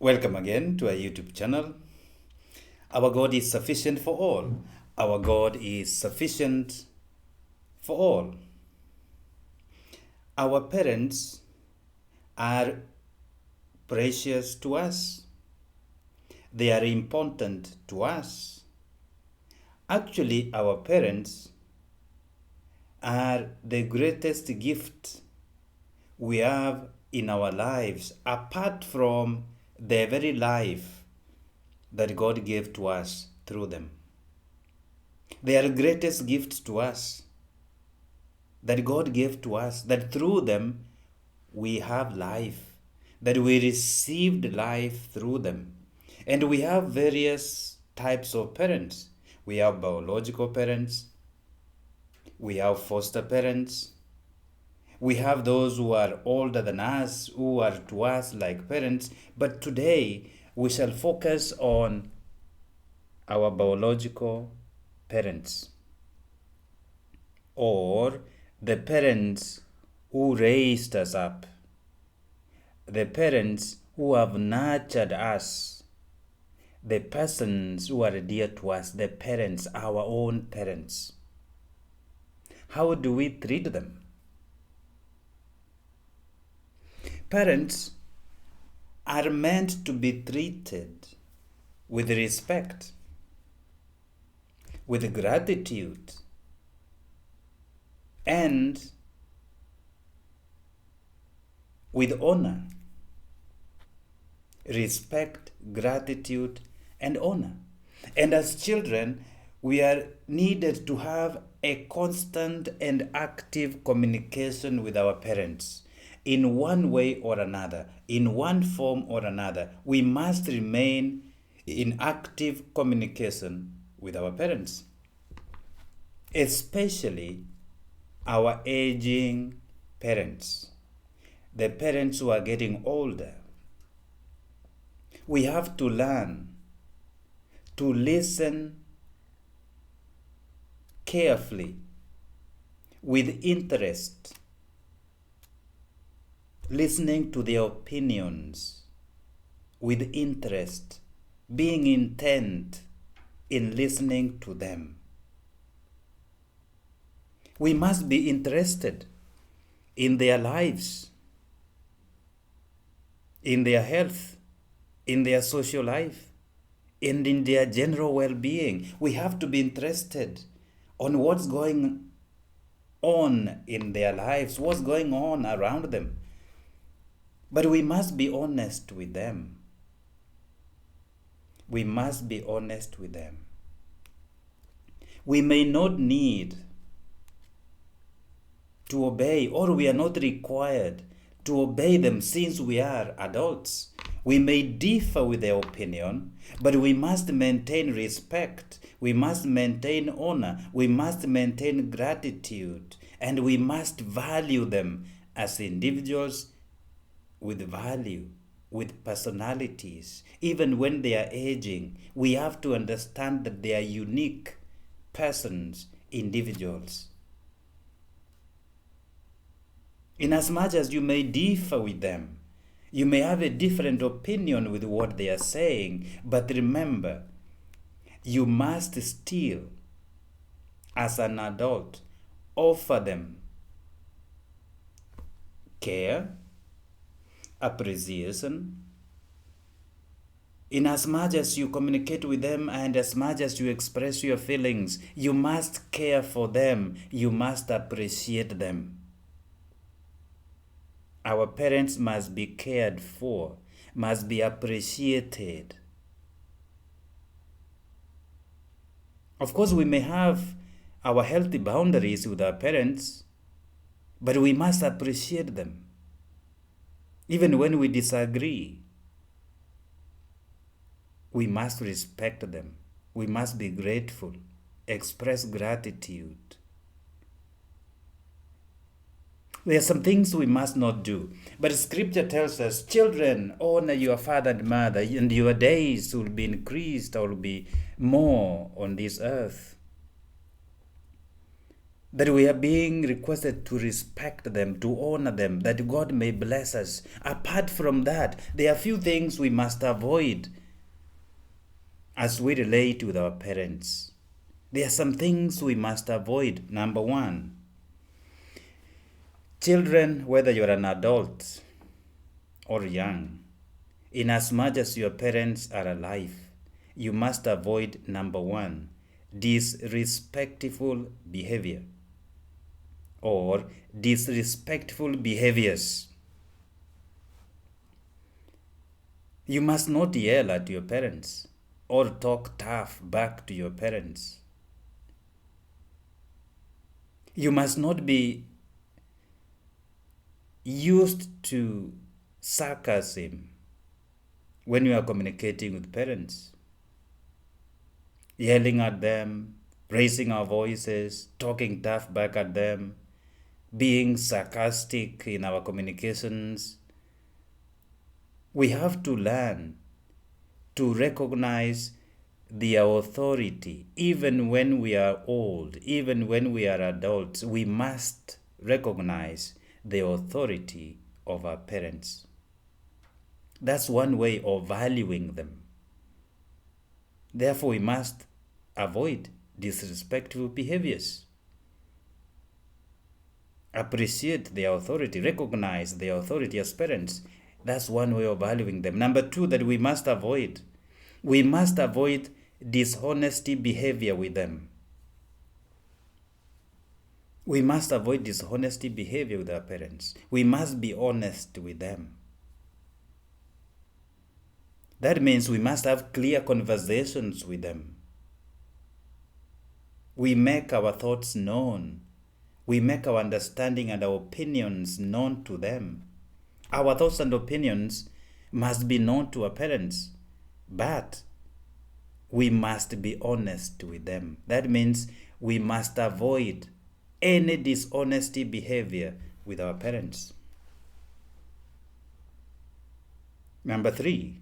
Welcome again to our YouTube channel. Our God is sufficient for all. Our God is sufficient for all. Our parents are precious to us. They are important to us. Actually, our parents are the greatest gift we have in our lives, apart from the very life that God gave to us through them. They are the greatest gifts to us that God gave to us, that through them we have life, that we received life through them. And we have various types of parents. We have biological parents, we have foster parents, we have those who are older than us, who are to us like parents. But today we shall focus on our biological parents, or the parents who raised us up, the parents who have nurtured us, the persons who are dear to us, the parents, our own parents. How do we treat them? Parents are meant to be treated with respect, with gratitude, and with honor. Respect, gratitude, and honor. And as children, we are needed to have a constant and active communication with our parents. In one way or another, in one form or another, we must remain in active communication with our parents, especially our aging parents, the parents who are getting older. We have to learn to listen carefully, with interest, listening to their opinions with interest, being intent in listening to them. We must be interested in their lives, in their health, in their social life, and in their general well-being. We have to be interested on what's going on in their lives, what's going on around them. But we must be honest with them. We must be honest with them. We may not need to obey, or we are not required to obey them since we are adults. We may differ with their opinion, but we must maintain respect. We must maintain honor. We must maintain gratitude. And we must value them as individuals with value, with personalities. Even when they are aging, we have to understand that they are unique persons, individuals. Inasmuch as you may differ with them, you may have a different opinion with what they are saying, but remember, you must still, as an adult, offer them care, appreciation. Inasmuch as you communicate with them and as much as you express your feelings, you must care for them, you must appreciate them. Our parents must be cared for, must be appreciated. Of course, we may have our healthy boundaries with our parents, but we must appreciate them. Even when we disagree, we must respect them. We must be grateful, express gratitude. There are some things we must not do. But scripture tells us, children, honor your father and mother, and your days will be increased or will be more on this earth. that we are being requested to respect them, to honor them, that God may bless us. Apart from that, there are few things we must avoid as we relate with our parents. There are some things we must avoid. Number one, children, whether you're an adult or young, in as much as your parents are alive, you must avoid, number one, disrespectful behavior or disrespectful behaviors. You must not yell at your parents or talk tough back to your parents. You must not be used to sarcasm when you are communicating with parents. Yelling at them, raising our voices, talking tough back at them, being sarcastic in our communications. We have to learn to recognize their authority. Even when we are old, even when we are adults, we must recognize the authority of our parents. That's one way of valuing them. Therefore, we must avoid disrespectful behaviors. Appreciate their authority, recognize their authority as parents. That's one way of valuing them. Number two, that we must avoid dishonesty behavior with them. We must avoid dishonesty behavior with our parents. We must be honest with them. That means we must have clear conversations with them. We make our thoughts known. We make our understanding and our opinions known to them. Our thoughts and opinions must be known to our parents, but we must be honest with them. That means we must avoid any dishonesty behavior with our parents. Number three,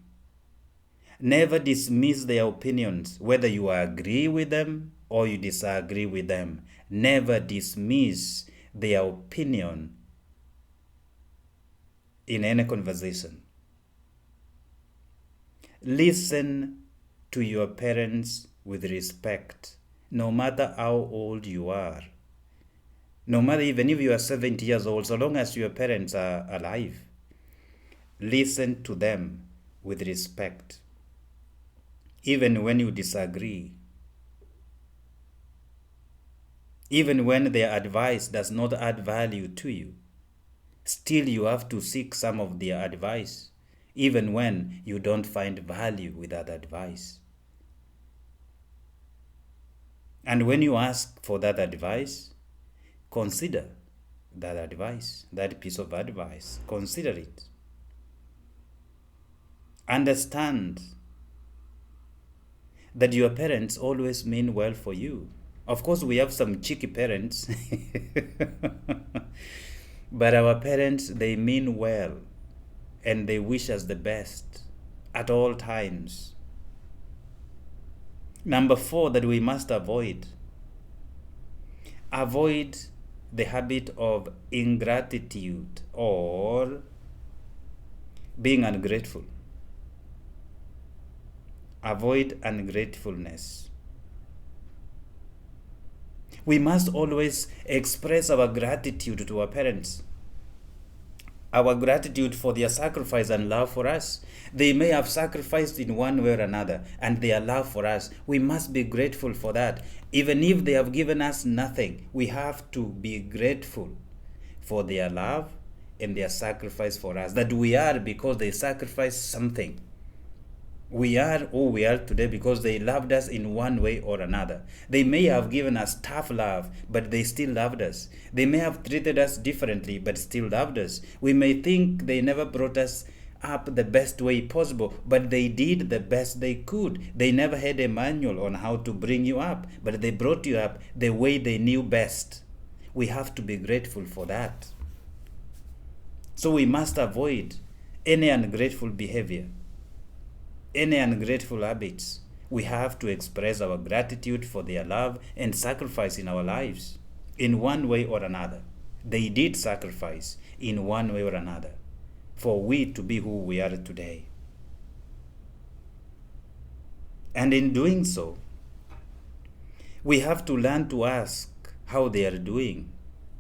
never dismiss their opinions, whether you agree with them or you disagree with them. Never dismiss their opinion in any conversation. Listen to your parents with respect, no matter how old you are. No matter even if you are 70 years old, so long as your parents are alive, listen to them with respect. Even when you disagree, even when their advice does not add value to you, still you have to seek some of their advice, even when you don't find value with that advice. And when you ask for that advice, consider that advice, that piece of advice. Consider it. Understand that your parents always mean well for you. Of course, we have some cheeky parents, but our parents, they mean well and they wish us the best at all times. Number four, that we must avoid the habit of ingratitude or being ungrateful. Avoid ungratefulness. We must always express our gratitude to our parents. Our gratitude for their sacrifice and love for us. They may have sacrificed in one way or another, and their love for us, we must be grateful for that. Even if they have given us nothing, we have to be grateful for their love and their sacrifice for us. That we are because they sacrificed something. We are who we are today because they loved us in one way or another. They may have given us tough love, but they still loved us. They may have treated us differently, but still loved us. We may think they never brought us up the best way possible, but they did the best they could. They never had a manual on how to bring you up, but they brought you up the way they knew best. We have to be grateful for that. So we must avoid any ungrateful behavior, any ungrateful habits. We have to express our gratitude for their love and sacrifice in our lives. in one way or another. They did sacrifice in one way or another for we to be who we are today. And in doing so, we have to learn to ask how they are doing.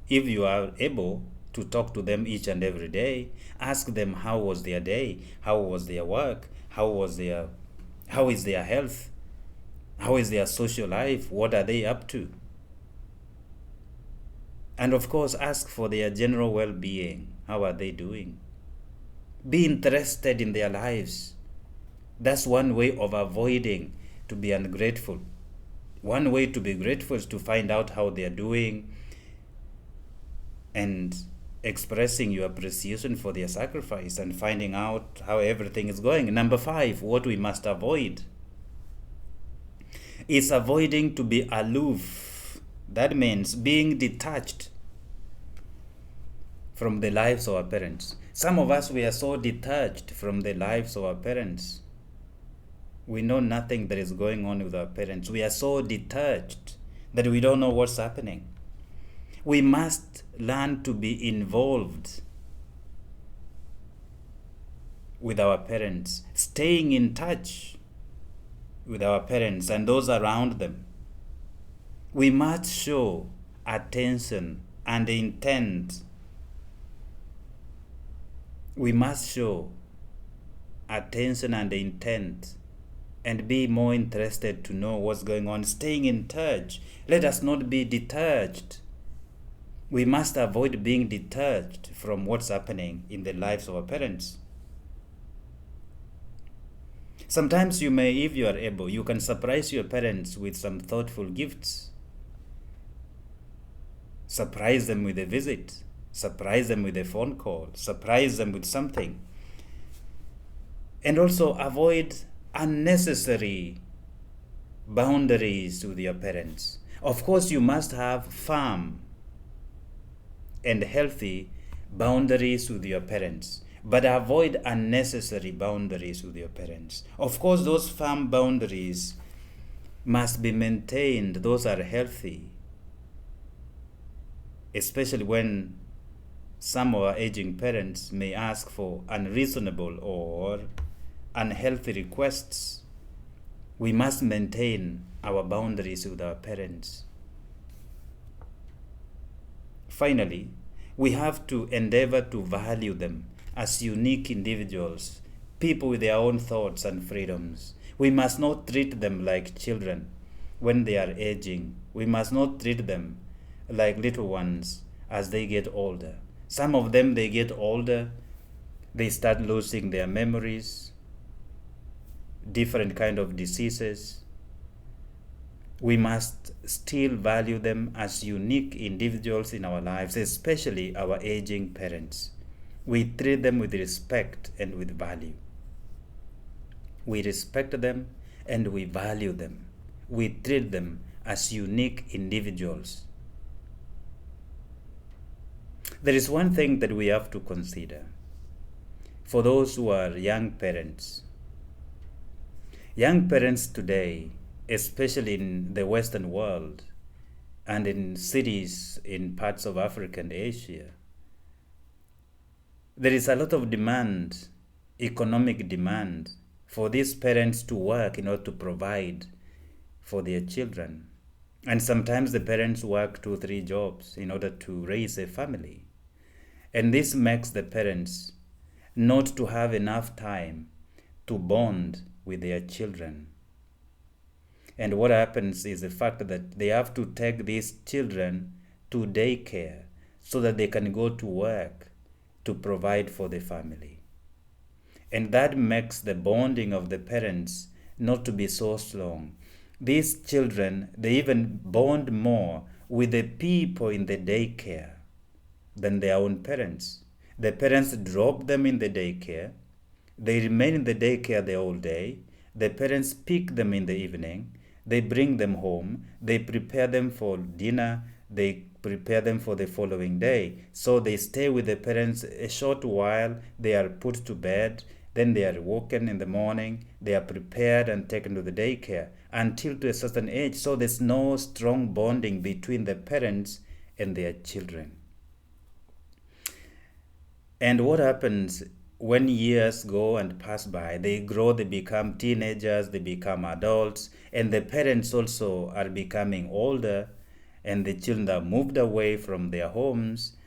If you are able to talk to them each and every day, ask them how was their day, how was their work, how is their health, how is their social life, what are they up to? And of course, ask for their general well-being. How are they doing? Be interested in their lives. That's one way of avoiding to be ungrateful. One way to be grateful is to find out how they're doing and expressing your appreciation for their sacrifice and finding out how everything is going. Number 5, what we must avoid is avoiding to be aloof. That means being detached from the lives of our parents. Some of us, we are so detached from the lives of our parents. We know nothing that is going on with our parents. We are so detached that we don't know what's happening. We must learn to be involved with our parents, staying in touch with our parents and those around them. We must show attention and intent. We must show attention and intent and be more interested to know what's going on, staying in touch. Let us not be detached. We must avoid being detached from what's happening in the lives of our parents. Sometimes you may, if you are able, you can surprise your parents with some thoughtful gifts. Surprise them with a visit. Surprise them with a phone call. Surprise them with something. And also avoid unnecessary boundaries with your parents. Of course, you must have firm and healthy boundaries with your parents, but avoid unnecessary boundaries with your parents. Of course, those firm boundaries must be maintained. Those are healthy, especially when some of our aging parents may ask for unreasonable or unhealthy requests. We must maintain our boundaries with our parents. Finally, we have to endeavor to value them as unique individuals, people with their own thoughts and freedoms. We must not treat them like children when they are aging. We must not treat them like little ones as they get older. Some of them, they get older, they start losing their memories, different kind of diseases. We must still value them as unique individuals in our lives, especially our aging parents. We treat them with respect and with value. We respect them and we value them. We treat them as unique individuals. There is one thing that we have to consider for those who are young parents. Young parents today, especially in the Western world and in cities in parts of Africa and Asia, there is a lot of demand, economic demand, for these parents to work in order to provide for their children. And sometimes the parents work 2-3 jobs in order to raise a family. And this makes the parents not to have enough time to bond with their children. And what happens is the fact that they have to take these children to daycare so that they can go to work to provide for the family. And that makes the bonding of the parents not to be so strong. These children, they even bond more with the people in the daycare than their own parents. The parents drop them in the daycare. They remain in the daycare the whole day. The parents pick them in the evening. They bring them home. They prepare them for dinner. They prepare them for the following day. So they stay with the parents a short while. They are put to bed. Then they are woken in the morning. They are prepared and taken to the daycare until to a certain age. So there's no strong bonding between the parents and their children. And what happens when years go and pass by? They grow, they become teenagers, they become adults, and the parents also are becoming older, and the children are moved away from their homes.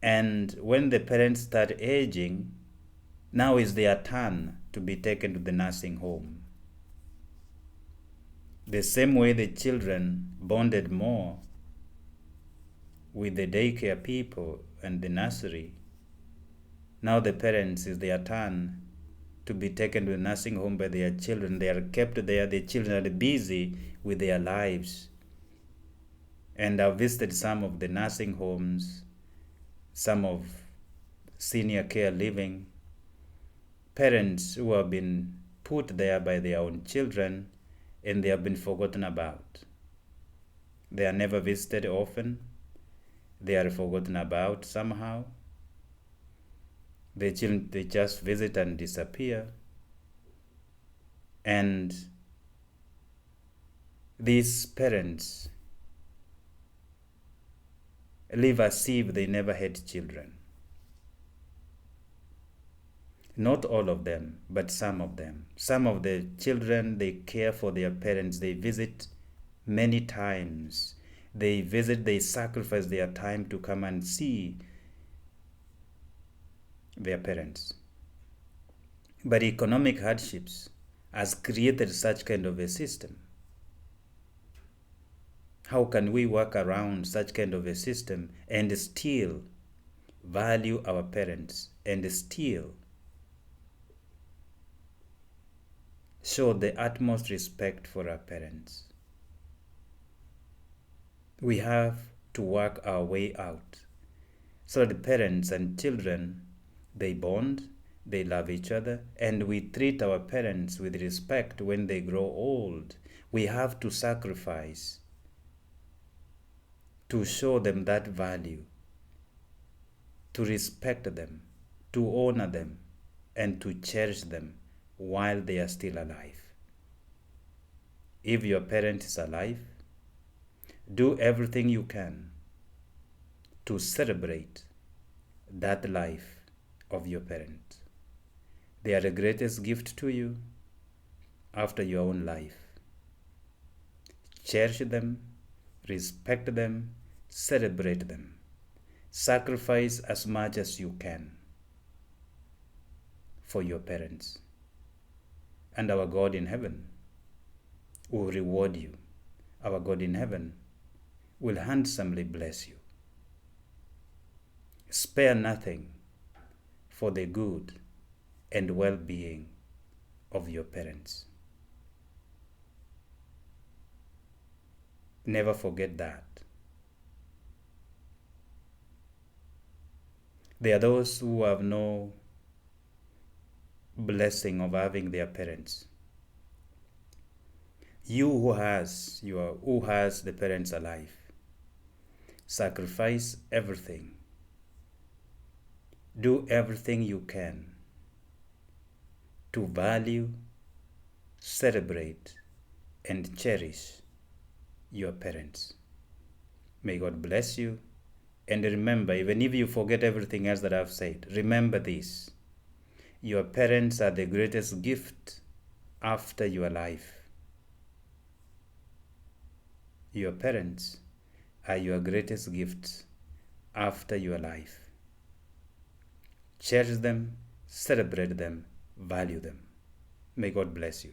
And when the parents start aging, now is their turn to be taken to the nursing home. The same way the children bonded more with the daycare people and the nursery, now the parents, is their turn to be taken to the nursing home by their children. They are kept there. The children are busy with their lives. And I've visited some of the nursing homes, some of senior care living. Parents who have been put there by their own children and they have been forgotten about. They are never visited often. They are forgotten about somehow. The children, they just visit and disappear. And these parents live as if they never had children. Not all of them, but some of them. Some of the children, they care for their parents. They visit many times. They visit, they sacrifice their time to come and see their parents. But economic hardships has created such kind of a system. How can we work around such kind of a system and still value our parents and still show the utmost respect for our parents? We have to work our way out so that the parents and children, they bond, they love each other, and we treat our parents with respect when they grow old. We have to sacrifice to show them that value, to respect them, to honor them, and to cherish them while they are still alive. If your parent is alive, do everything you can to celebrate that life of your parent. They are the greatest gift to you after your own life. Cherish them, respect them, celebrate them. Sacrifice as much as you can for your parents. And our God in heaven will reward you. Our God in heaven will handsomely bless you. Spare nothing for the good and well-being of your parents. Never forget that. There are those who have no blessing of having their parents. You who has the parents alive, sacrifice everything. Do everything you can to value, celebrate, and cherish your parents. May God bless you. And remember, even if you forget everything else that I've said, remember this. Your parents are the greatest gift after your life. Your parents are your greatest gifts after your life. Cherish them, celebrate them, value them. May God bless you.